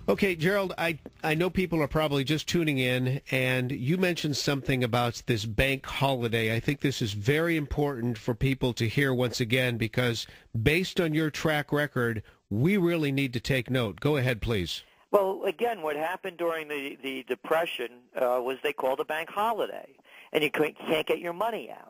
Okay, Gerald, I know people are probably just tuning in, and you mentioned something about this bank holiday. I think this is very important for people to hear once again, because based on your track record, we really need to take note. Go ahead, please. Well, again, what happened during the Depression was they called a bank holiday, and you can't get your money out.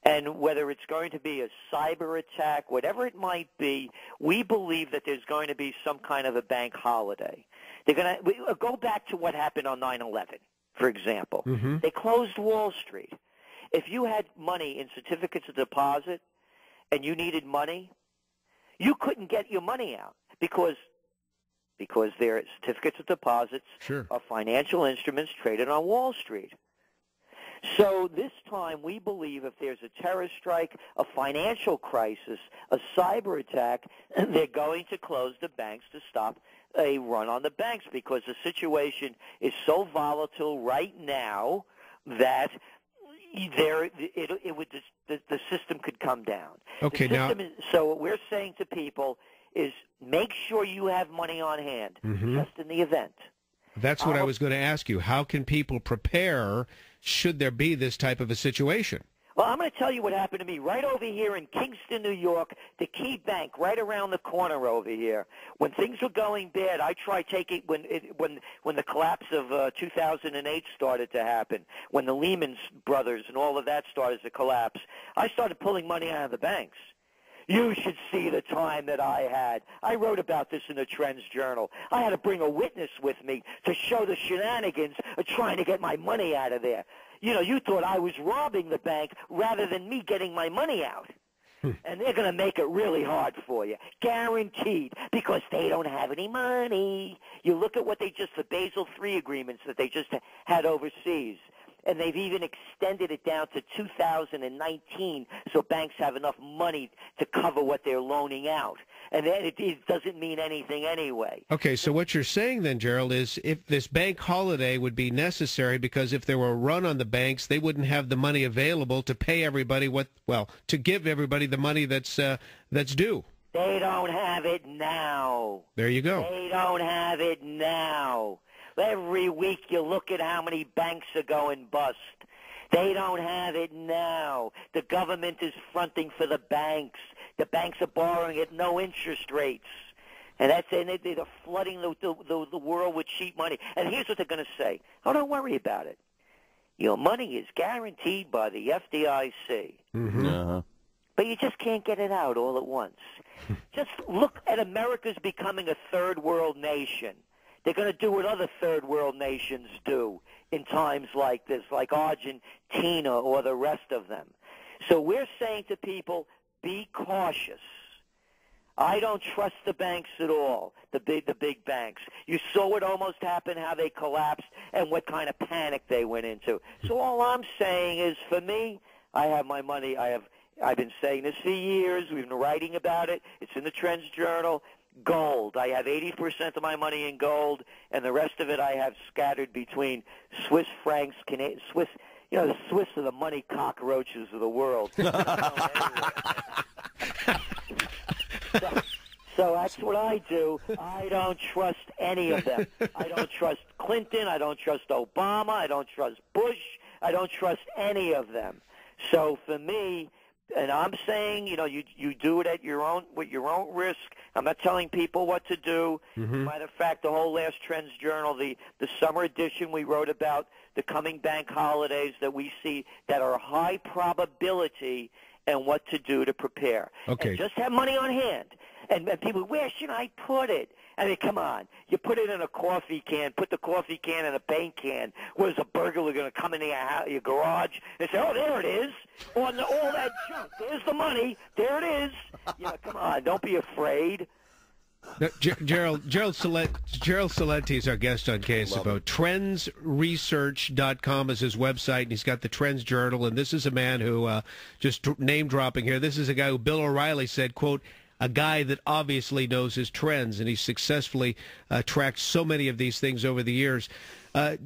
And whether it's going to be a cyber attack, whatever it might be, we believe that there's going to be some kind of a bank holiday. They're going to go back to what happened on 9/11, for example. Mm-hmm. They closed Wall Street. If you had money in certificates of deposit and you needed money, you couldn't get your money out because their certificates of deposits are financial instruments traded on Wall Street. So this time we believe if there's a terror strike, a financial crisis, a cyber attack, they're going to close the banks to stop a run on the banks, because the situation is so volatile right now that the system could come down. Okay, so what we're saying to people is make sure you have money on hand, just in the event. That's what I was going to ask you. How can people prepare should there be this type of a situation? Well, I'm going to tell you what happened to me right over here in Kingston, New York, the Key Bank, right around the corner over here. When things were going bad, I tried taking when the collapse of 2008 started to happen, when the Lehman Brothers and all of that started to collapse. I started pulling money out of the banks. You should see the time that I had. I wrote about this in the Trends Journal. I had to bring a witness with me to show the shenanigans of trying to get my money out of there. You know, you thought I was robbing the bank rather than me getting my money out. And they're going to make it really hard for you, guaranteed, because they don't have any money. You look at what the Basel III agreements that they just had overseas. And they've even extended it down to 2019 so banks have enough money to cover what they're loaning out. And then it doesn't mean anything anyway. Okay, so what you're saying then, Gerald, is if this bank holiday would be necessary, because if there were a run on the banks, they wouldn't have the money available to pay everybody to give everybody the money that's due. They don't have it now. There you go. They don't have it now. Every week you look at how many banks are going bust. They don't have it now. The government is fronting for the banks. The banks are borrowing at no interest rates. And they're flooding the world with cheap money. And here's what they're going to say. Oh, don't worry about it. Your money is guaranteed by the FDIC. Mm-hmm. Uh-huh. But you just can't get it out all at once. Just look at America's becoming a third world nation. They're going to do what other third world nations do in times like this, like Argentina or the rest of them. So we're saying to people, be cautious. I don't trust the banks at all, the big banks. You saw what almost happened, how they collapsed, and what kind of panic they went into. So all I'm saying is, for me, I have my money. I've been saying this for years. We've been writing about it. It's in the Trends Journal. Gold. I have 80% of my money in gold, and the rest of it I have scattered between Swiss francs, Swiss. You know, the Swiss are the money cockroaches of the world. So that's what I do. I don't trust any of them. I don't trust Clinton. I don't trust Obama. I don't trust Bush. I don't trust any of them. So for me, and I'm saying, you know, you do it at your own risk. I'm not telling people what to do. Mm-hmm. Matter of fact, the whole last Trends Journal, the summer edition, we wrote about the coming bank holidays that we see that are high probability and what to do to prepare. Okay. And just have money on hand. And people, where should I put it? I mean, come on. You put it in a coffee can, put the coffee can in a paint can. Where's a burglar going to come into your garage and say, oh, there it is, all that junk. There's the money. There it is. You know, come on. Don't be afraid. No, Gerald Celente is our guest on KSFO. Trendsresearch.com is his website, and he's got the Trends Journal. And this is a man who, just name-dropping here, this is a guy who Bill O'Reilly said, quote, a guy that obviously knows his trends, and he's successfully tracked so many of these things over the years. I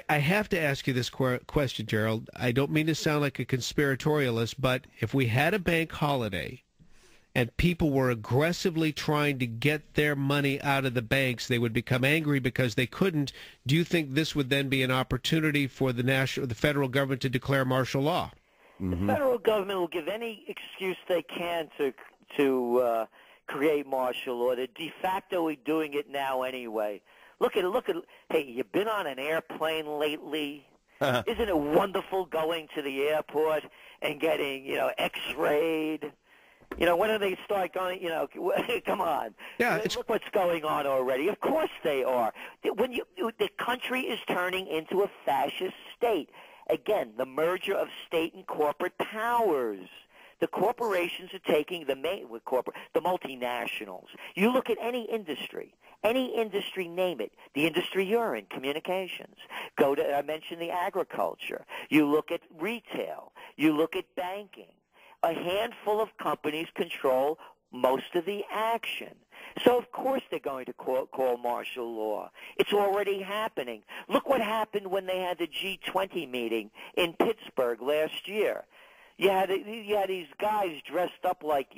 have to ask you this question, Gerald. I don't mean to sound like a conspiratorialist, but if we had a bank holiday and people were aggressively trying to get their money out of the banks, they would become angry because they couldn't. Do you think this would then be an opportunity for the federal government to declare martial law? The federal government will give any excuse they can to create martial law. They're de facto doing it now anyway. Look at. Hey, you been on an airplane lately? Isn't it wonderful going to the airport and getting, X-rayed? When do they start going, come on. Yeah, look what's going on already. Of course they are. The country is turning into a fascist state. Again, the merger of state and corporate powers. The corporations are taking the multinationals. You look at any industry, name it. The industry you're in, communications. I mentioned the agriculture. You look at retail. You look at banking. A handful of companies control most of the action. So, of course, they're going to call martial law. It's already happening. Look what happened when they had the G20 meeting in Pittsburgh last year. You had these guys dressed up like,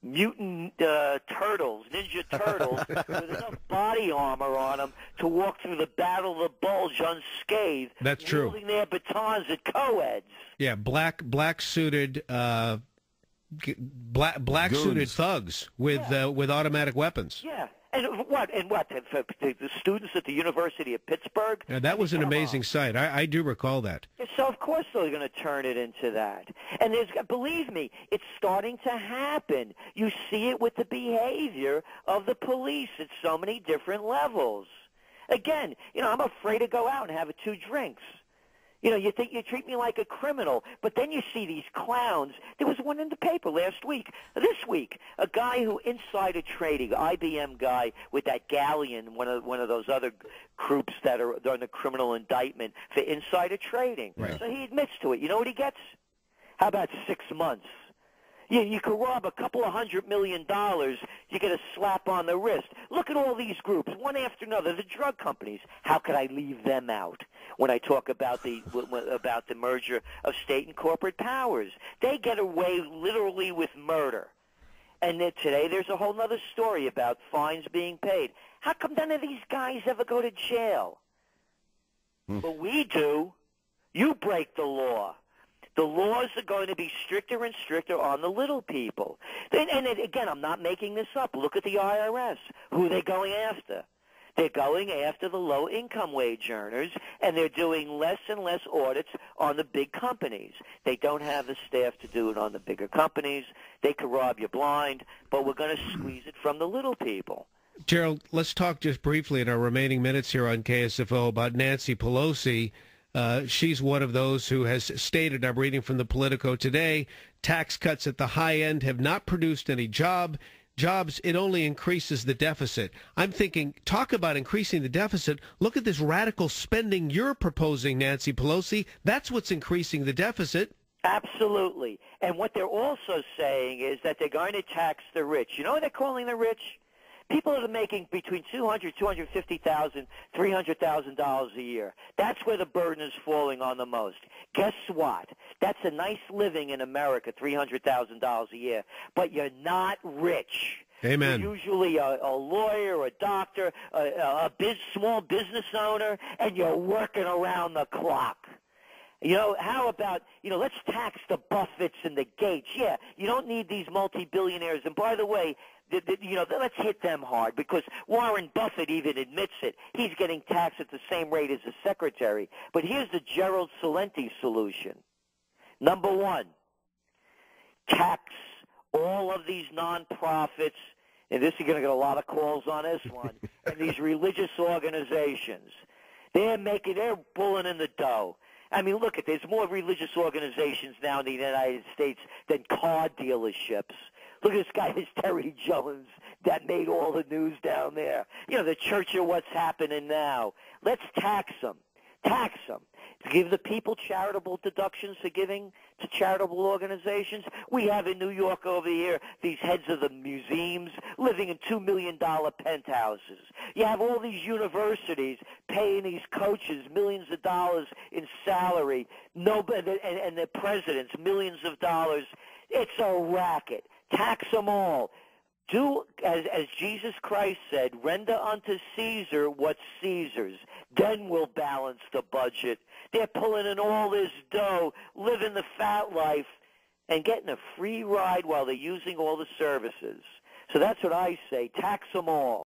mutant turtles, ninja turtles, with enough body armor on them to walk through the Battle of the Bulge unscathed. That's true. Wielding their batons at co-eds. Yeah, black suited suited thugs with automatic weapons. Yeah. And what? The students at the University of Pittsburgh? Yeah, that was an amazing sight. I do recall that. So, of course, they're going to turn it into that. And believe me, it's starting to happen. You see it with the behavior of the police at so many different levels. Again, I'm afraid to go out and have 2 drinks. You think you treat me like a criminal, but then you see these clowns. There was one in the paper this week, a guy who insider trading, IBM guy with that galleon, one of those other groups that are on the criminal indictment for insider trading. Right. So he admits to it. You know what he gets? How about 6 months? You could rob a couple of $100 million. You get a slap on the wrist. Look at all these groups, one after another. The drug companies. How could I leave them out when I talk about the merger of state and corporate powers? They get away literally with murder. And then today there's a whole other story about fines being paid. How come none of these guys ever go to jail? But we do. You break the law. The laws are going to be stricter and stricter on the little people. And again, I'm not making this up. Look at the IRS. Who are they going after? They're going after the low-income wage earners, and they're doing less and less audits on the big companies. They don't have the staff to do it on the bigger companies. They could rob you blind, but we're going to squeeze it from the little people. Gerald, let's talk just briefly in our remaining minutes here on KSFO about Nancy Pelosi. She's one of those who has stated, I'm reading from the Politico today, tax cuts at the high end have not produced any jobs. It only increases the deficit. I'm thinking, talk about increasing the deficit. Look at this radical spending you're proposing, Nancy Pelosi. That's what's increasing the deficit. Absolutely. And what they're also saying is that they're going to tax the rich. You know what they're calling the rich? People that are making between $200,000, $250,000, $300,000 a year. That's where the burden is falling on the most. Guess what? That's a nice living in America, $300,000 a year. But you're not rich. Amen. You're usually a lawyer, a doctor, a small business owner, and you're working around the clock. How about, let's tax the Buffetts and the Gates. Yeah, you don't need these multi-billionaires. And by the way, let's hit them hard because Warren Buffett even admits it. He's getting taxed at the same rate as the secretary. But here's the Gerald Celente solution. Number one, tax all of these nonprofits, and this, you're going to get a lot of calls on this one, and these religious organizations. They're pulling in the dough. I mean, look, there's more religious organizations now in the United States than car dealerships. Look at this guy, this Terry Jones, that made all the news down there. The church of what's happening now. Let's tax them. Tax them. Give the people charitable deductions for giving to charitable organizations. We have in New York over here these heads of the museums living in $2 million penthouses. You have all these universities paying these coaches millions of dollars in salary, and the presidents millions of dollars. It's a racket. Tax them all. Do, as Jesus Christ said, render unto Caesar what's Caesar's. Then we'll balance the budget. They're pulling in all this dough, living the fat life, and getting a free ride while they're using all the services. So that's what I say. Tax them all.